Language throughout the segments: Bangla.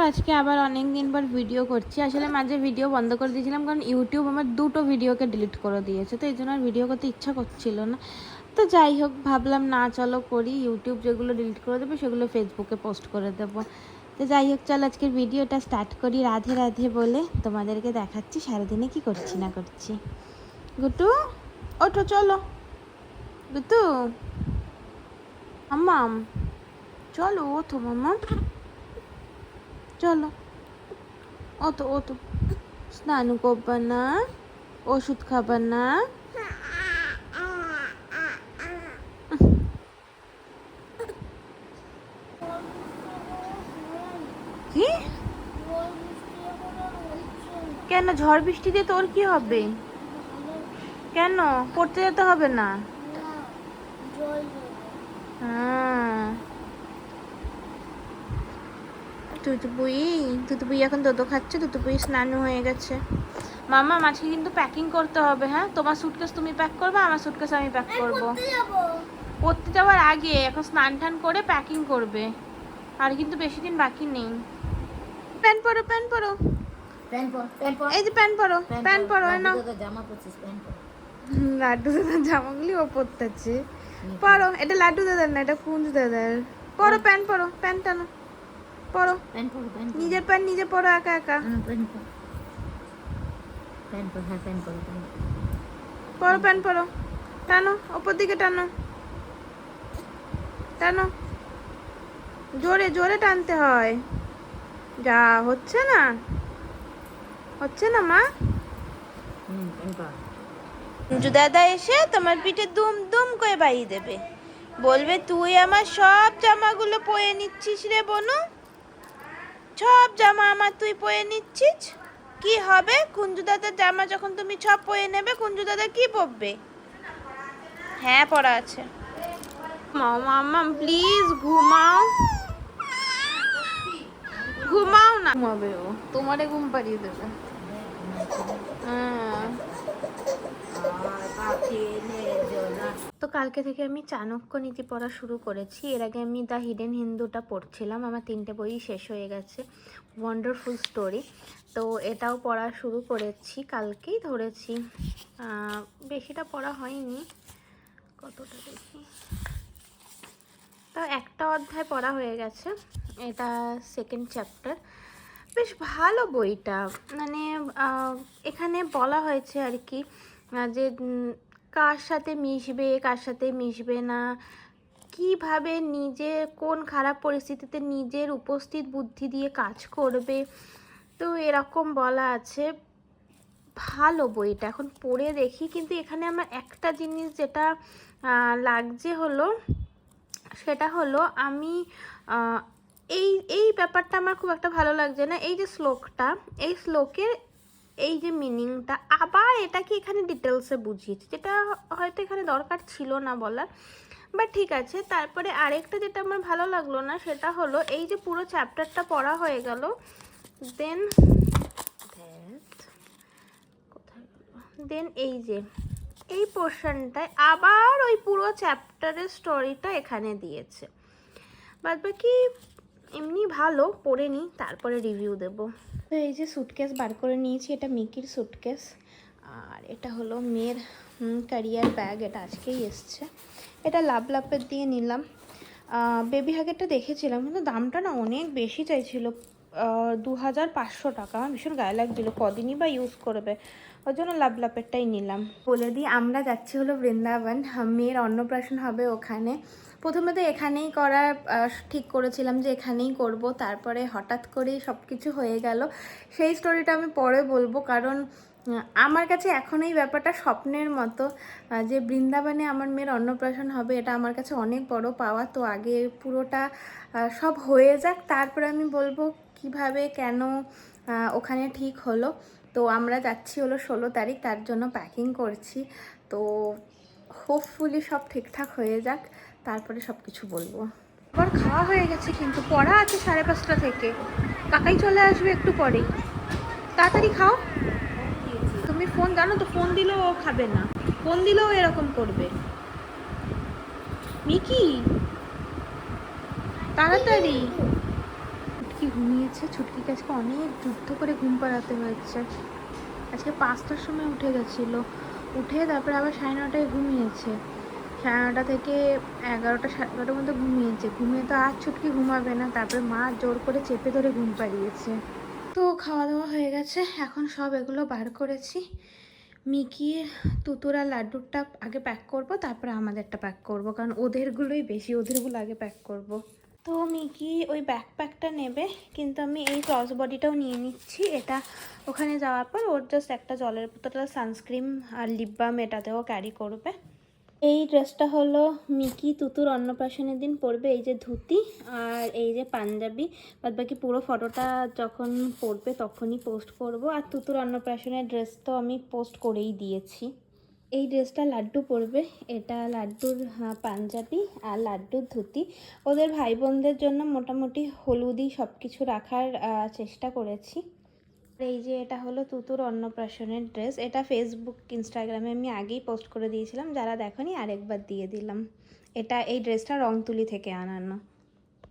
আজকে আবার অনেক দিন পর ভিডিও করছি। আসলে মাঝে ভিডিও বন্ধ করে দিয়েছিলাম কারণ ইউটিউব আমার দুটো ভিডিওকে ডিলিট করে দিয়েছে, তো এই জন্য আর ভিডিও করতে ইচ্ছা করছিল না। তো যাই হোক, ভাবলাম না চলো করি, ইউটিউব যেগুলো ডিলিট করে দেবে সেগুলো ফেসবুকে পোস্ট করে দেবো। তো যাই হোক, চলো আজকের ভিডিওটা স্টার্ট করি রাধে রাধে বলে। তোমাদেরকে দেখাচ্ছি সারাদিনে কি করছি না করছি। গুটু ওঠো, চলো গুটু, মাম্মাম চলো ওঠো, মাম্মাম চলো, ওতো ওতো, স্নান করবা না, ওষুধ খাবা না। কি? কেন ঝড় বৃষ্টিতে তোর কি হবে? কেন পড়তে যেতে হবে না? হ্যাঁ, তুতুপুই এখন দোদো খাচ্ছে। তুতুপুই স্নান হয়ে গেছে। মামা মাছকে কিন্তু প্যাকিং করতে হবে। হ্যাঁ, তোমার সুটকেস তুমি প্যাক করবে, আমার সুটকেস আমি প্যাক করবো। পড়তে যাওয়ার আগে এখন স্নান টান করে প্যাকিং করবে। আর কিন্তু বেশি দিন বাকি নেই। প্যান্ট পরো, প্যান্ট পরো, এই যে প্যান্ট পরো, প্যান্ট পরো। না লাড্ডু দাদার জামাগুলি ও পরতেছে। পরো, এটা লাড্ডু দাদার না, এটা কুঞ্জ দাদার। পরো প্যান্ট, পরো প্যান্ট, টানো পরো। নিজের প্যান্ট নিজে পরো একা একা। পরো প্যান্ট পরো, টানো ওপর দিকে, টানো টানো, জোরে জোরে টানতে হয়। যা হচ্ছে না, হচ্ছে না মা। কুঞ্জু দাদা এসে তোমার পিঠে দুম দুম করে বাড়িয়ে দেবে, বলবে তুই আমার সব জামাগুলো পরে নিচ্ছিস রে বনু, সব জামা আমার তুই পরে নিচ্ছিস। কি হবে কুঞ্জু দাদার জামা যখন তুমি সব পরে নেবে, কুঞ্জু দাদা কি পরবে? হ্যাঁ পড়া আছে। মামা প্লিজ ঘুমাও, ঘুমাও না। ঘুমাবে ও, তোমারে ঘুম পাড়িয়ে দেবে। তো কালকে থেকে আমি চাণক্য নীতি পড়া শুরু করেছি। এর আগে আমি দ্য হিডেন হিন্দুটা পড়ছিলাম, আমার 3টে বই শেষ হয়ে গেছে। ওয়ান্ডারফুল স্টোরি, তো এটাও পড়া শুরু করেছি, কালকেই ধরেছি। বেশিটা পড়া হয়নি, কতটা দেখি, তা একটা অধ্যায় পড়া হয়ে গেছে। এটা সেকেন্ড চ্যাপ্টার। বেশ ভালো বইটা, মানে এখানে বলা হয়েছে আর কি যে কার সাথে মিশবে কার সাথে মিশবে না, কিভাবে নিজে কোন খারাপ পরিস্থিতিতে নিজের উপস্থিত বুদ্ধি দিয়ে কাজ করবে, তো এরকম বলা আছে। ভালো বইটা, এখন পড়ে দেখি। কিন্তু এখানে আমার একটা জিনিস যেটা লাগছে হলো, সেটা হলো আমি এই এই ব্যাপারটা আমার খুব একটা ভালো লাগছে না। এই যে শ্লোকটা, এই শ্লোকের এই যে মিনিংটা আবার এটাকে এখানে ডিটেলসে বুঝিয়েছে, যেটা হয়তো এখানে দরকার ছিল না বলার, বাট ঠিক আছে। তারপরে আরেকটা যেটা আমার ভালো লাগলো না, সেটা হলো এই যে পুরো চ্যাপ্টারটা পড়া হয়ে গেল, দেন কোথায় দেন এই যে এই পোর্শনটায় আবার ওই পুরো চ্যাপ্টারের স্টোরিটা এখানে দিয়েছে। বাদ বাকি এমনি ভালো, পড়ে নিই তারপরে রিভিউ দেব। তো এই যে সুটকেস বার করে নিয়েছি, এটা মিকির সুটকেস, আর এটা হলো মেয়ের ক্যারিয়ার ব্যাগ, এটা আজকেই এসছে। এটা লাভের দিয়ে নিলাম। বেবি হাগেরটা দেখেছিলাম কিন্তু দামটা না অনেক বেশি চাইছিল, 2500 টাকা। ভীষণ গায়ে লাগছিলো, কদিনই বা ইউজ করবে, ওই জন্য লাভেরটাই নিলাম। বলে দিই আমরা যাচ্ছি হলো বৃন্দাবন, মেয়ের অন্নপ্রাশন হবে ওখানে। প্রথমে তো এখানেই করার ঠিক করেছিলাম যে এখানেই করব, তারপরে হঠাৎ করেই সব কিছু হয়ে গেল। সেই স্টোরিটা আমি পরে বলবো, কারণ আমার কাছে এখন এই ব্যাপারটা স্বপ্নের মতো, যে বৃন্দাবনে আমার মেয়ের অন্নপ্রাশন হবে, এটা আমার কাছে অনেক বড় পাওয়া। তো আগে পুরোটা সব হয়ে যাক, তারপরে আমি বলবো কিভাবে কেন ওখানে ঠিক হলো। তো আমরা যাচ্ছি হলো 16 তারিখ, তার জন্য প্যাকিং করছি। তো হোপফুলি সব ঠিকঠাক হয়ে যাক, তারপরে সব কিছু বলবো। আবার খাওয়া হয়ে গেছে, কিন্তু পড়া আছে 5:30 থেকে, কাকাই চলে আসবে একটু পরেই। তাড়াতাড়ি খাও। তুমি ফোন জানো তো, ফোন দিলেও ও খাবে না, ফোন দিলেও এরকম করবে। মিকি তাড়াতাড়ি, কি ঘুমিয়েছে। ছুটকিকে আজকে অনেক যুদ্ধ করে ঘুম পাড়াতে হয়েছে। আজকে 5টার সময় উঠে গেছিলো, উঠে তারপরে আবার 9:30টায় ঘুমিয়েছে। 9:30 থেকে 11টা 11টার মধ্যে ঘুমিয়েছে। ঘুমিয়ে তো আর ছুটকি ঘুমাবে না, তারপরে মা জোর করে চেপে ধরে ঘুম পাড়িয়েছে। তো খাওয়া দাওয়া হয়ে গেছে, এখন সব এগুলো বার করেছি। মিকির, তুতুর আর লাড্ডুরটা আগে প্যাক করব, তারপরে আমাদেরটা প্যাক করব, কারণ ওদেরগুলোই বেশি, ওদেরগুলো আগে প্যাক করব। তো মিকি ওই ব্যাকপ্যাকটা নেবে, কিন্তু আমি এই ক্রস বডিটাও নিয়ে নিচ্ছি। এটা ওখানে যাওয়ার পর ওর জাস্ট একটা জলের বোতল, সানস্ক্রিন আর লিপ বাম এটাতেও ক্যারি করবে। এই ড্রেসটা হলো মিকি তুতুর অন্নপ্রাশনের দিন পরবে, এই যে ধুতি আর এই যে পাঞ্জাবি। বাদ বাকি পুরো ফটোটা যখন পরবে তখনই পোস্ট করব। আর তুতুর অন্নপ্রাশনের ড্রেস তো আমি পোস্ট করেই দিয়েছি। এই ড্রেসটা লাড্ডু পরবে, এটা লাড্ডুর পাঞ্জাবি আর লাড্ডুর ধুতি। ওদের ভাই বোনদের জন্য মোটামুটি হলুদি সব কিছু রাখার চেষ্টা করেছি। এই যে এটা হলো তুতুর অন্নপ্রাশনের ড্রেস। এটা ফেসবুক ইনস্টাগ্রামে আমি আগেই পোস্ট করে দিয়েছিলাম, যারা দেখোনি আরেকবার দিয়ে দিলাম। এই ড্রেসটা রংতুলি থেকে আনানো।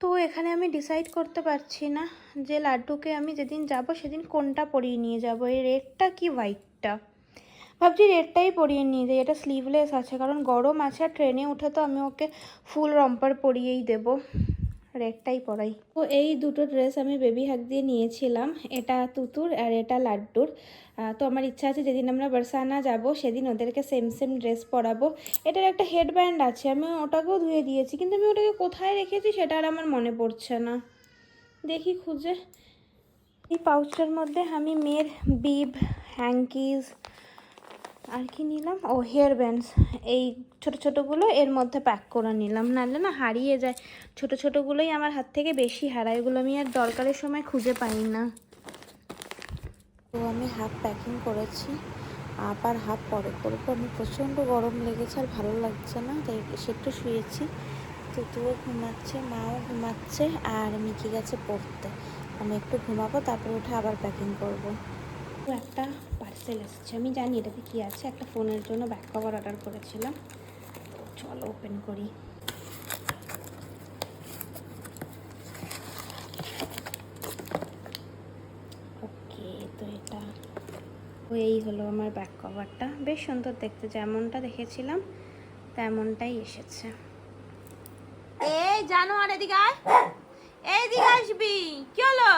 তো এখানে আমি ডিসাইড করতে পারছি না যে লাড্ডুকে আমি যেদিন যাব সেদিন কোনটা পরিয়ে নিয়ে যাব, এই রেডটা কি হোয়াইটটা। ভাবছি রেডটাই পরিয়ে নিয়ে যাই, এটা স্লিভলেস আছে, কারণ গরম আছে আর ট্রেনে উঠে তো আমি ওকে ফুল রম্পার পরিয়েই দেবো, রেডটাই পরাই। তো এই দুটো ড্রেস আমি বেবি হাগ দিয়ে নিয়েছিলাম, এটা তুতুর আর এটা লাড্ডুর। তো আমার ইচ্ছা আছে যেদিন আমরা বারসানা যাব সেদিন ওদেরকে সেম সেম ড্রেস পরাবো। এটার একটা হেডব্যান্ড আছে, আমি ওটাকেও ধুয়ে দিয়েছি, কিন্তু আমি ওটাকে কোথায় রেখেছি সেটা আর আমার মনে পড়ছে না, দেখি খুঁজে। এই পাউচটার মধ্যে আমি মেয়ের বিব, হ্যাঙ্কিজ আর কি নিলাম, ও হেয়ার ব্যান্ডস, এই ছোটো ছোটোগুলো এর মধ্যে প্যাক করে নিলাম, নাহলে না হারিয়ে যায়। ছোটো ছোটোগুলোই আমার হাত থেকে বেশি হারায়, এগুলো আমি আর দরকারের সময় খুঁজে পাই না। তো আমি হাফ প্যাকিং করেছি, আবার হাফ পরে করবো। আমি প্রচণ্ড গরম লেগেছে আর ভালো লাগছে না, তাই এসে একটু শুয়েছি। তুতুও ঘুমাচ্ছে, মাও ঘুমাচ্ছে, আর মিকি গেছে পড়তে। আমি একটু ঘুমাবো, তারপরে উঠে আবার প্যাকিং করবো। তো একটা পার্সেল এসেছে, আমি জানি এটাতে কী আছে, একটা ফোনের জন্য ব্যাক কভার অর্ডার করেছিলাম। চলো ওপেন করি। ওকে, তো এটা এই হলো আমার ব্যাক কভারটা, বেশ সুন্দর দেখতে, যেমনটা দেখেছিলাম তেমনটাই এসেছে। এই জানো, আর এদিকে আয়, এইদিকে আসবি, কি হলো?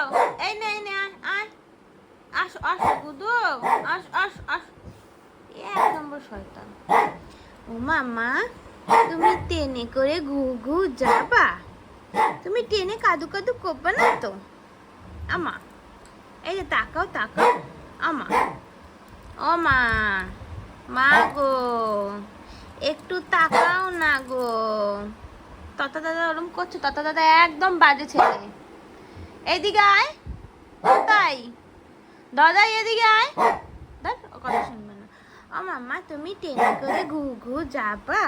এই নে আয়, আসো আসো গুদু, আস আস আস, এক নম্বর শয়তান। ও মামা, তুমি ট্রেনে করে ঘু যাবা? তুমি ট্রেনে কাদু কাদু করবে না তো? আমা, এই যে তাকাও তাকাও, আমা, ও মা, মা গো একটু তাকাও না গো। ততা দাদা ওরম করছো, ততা দাদা একদম বাজে ছেলে। এইদিকে আয়, তাই দাদাই এদিকে আয়, দেখ ও কথা শুনবে না। ও মাম্মা, তুমি ট্রেনে করে ঘু যাবা?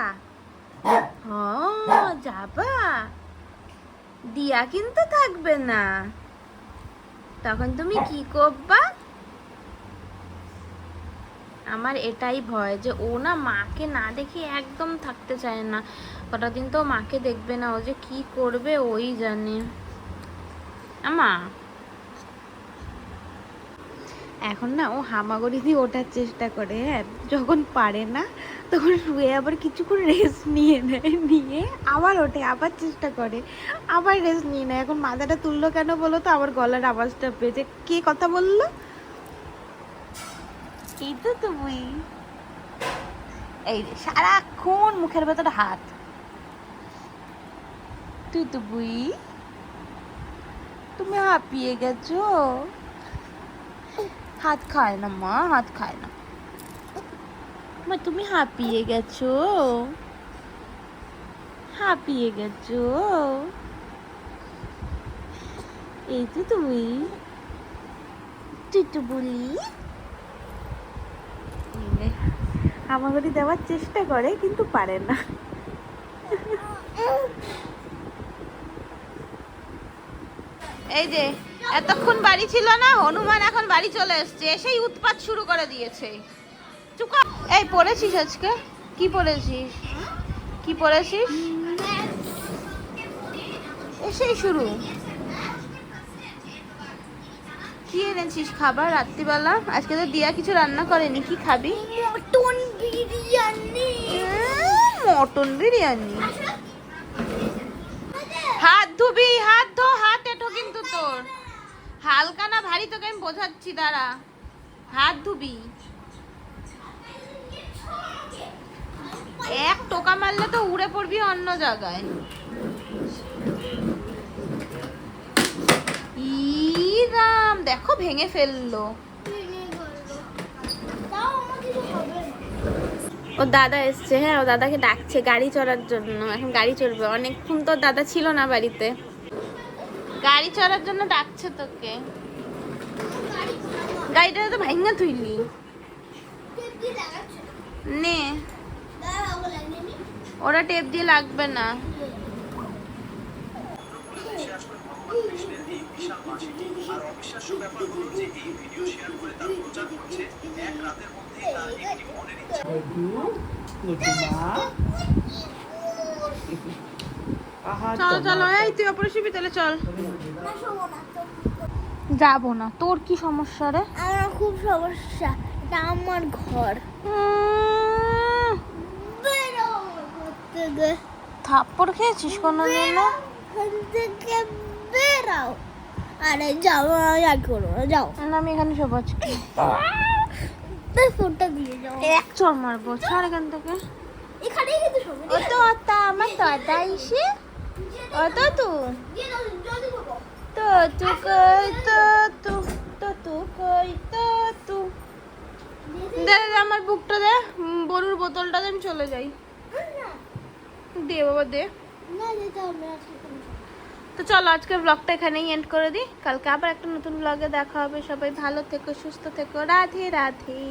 হ্যাঁ যাবা, দিয়া কিন্তু থাকবে না, তখন তুমি কি করবা? আমার এটাই ভয় যে ও না মাকে না দেখে একদম থাকতে চায় না, কটা দিন তো মাকে দেখবে না, ও যে কি করবে ওই জানে। আমা এখন না ও হামাগুড়ি দিয়ে ওঠার চেষ্টা করে, হ্যাঁ যখন পারে না তখন শুয়ে আবার কিছুক্ষণ রেস্ট নিয়ে নেয়, নিয়ে আবার ওঠে, আবার চেষ্টা করে, আবার রেস্ট নিয়ে নেয়। এখন মাথাটা তুললো কেন বলো তো, আবার গলার আওয়াজটা পেয়েছে, কে কথা বললো? এই তো তুমি, এই সারাক্ষণ মুখের ভেতরে হাত, তুই তো বুই, তুমি হাঁপিয়ে গেছো, হাত খায় না মা, হাত খায় না মা, তুমি হাঁপিয়ে গেছো, হাঁপিয়ে গেছো, এই তো তুমি, তুই তো বলি। হামাগুড়ি দেওয়ার চেষ্টা করে কিন্তু পারে না। এই যে এতক্ষণ বাড়ি ছিল না, হনুমান এখন বাড়ি চলে এসছে, এসেই উৎপাত শুরু করে দিয়েছে। চুকা, এই পড়েছিস আজকে? কি পড়েছিস? কি পড়েছিস? এসেই শুরু। কি এনেছিস খাবার রাত্রিবেলা? আজকে তো দিয়া কিছু রান্না করেনি, কি খাবি? মটন বিরিয়ানি। মটন বিরিয়ানি। হাত ধুবি, হাত ধো, হাত এঠো কিন্তু তোর। হালকা না ভারী তোকে আমি বোঝাচ্ছি, দাঁড়া। হাত ধুবি। এক টোকা মারলে তো উড়ে পড়বি অন্য জায়গায়। রাম, দেখো ভেঙে ফেললো। ও দাদা এসছে, হ্যাঁ ও দাদাকে ডাকছে গাড়ি চড়ার জন্য। এখন গাড়ি চড়বে, অনেকক্ষণ তো দাদা ছিল না বাড়িতে, গাড়ি চড়ার জন্য ডাকছে তোকে। গাড়িটা তো ভাঙা তুইলি নে, ওরা টেপ দিয়ে লাগবে না। চলো চলো, এই তুই অপরে শিবি তাহলে, চল। যাবো না, তোর কি সমস্যা রে? আমার খুব সমস্যা, এটা আমার ঘর। থাপ্পড় খেয়েছিস কোনোদিন? থেকে বেরাও। আরে যাও, আর করো যাও। আমি এখানে সব আজকে ফোনটা দিয়ে যাও। এক চড় মারবো, ছাড় এখান থেকে। এখানেই কিন্তু শোনো। ও তো অতা আমার দাদা ইসে, ও তো তু তো তু কই তো তু তো তু কই তো তু। দে দে আমার বুকটা দে, বড়ুর বোতলটা দে, আমি চলে যাই। দে বাবা দে। না যেতে হবে আজকে। তো চলো আজকে ব্লগটা এখানেই এন্ড করে দিই, কালকে আবার একটা নতুন ব্লগে দেখা হবে। সবাই ভালো থেকো, সুস্থ থেকো, রাধে রাধে।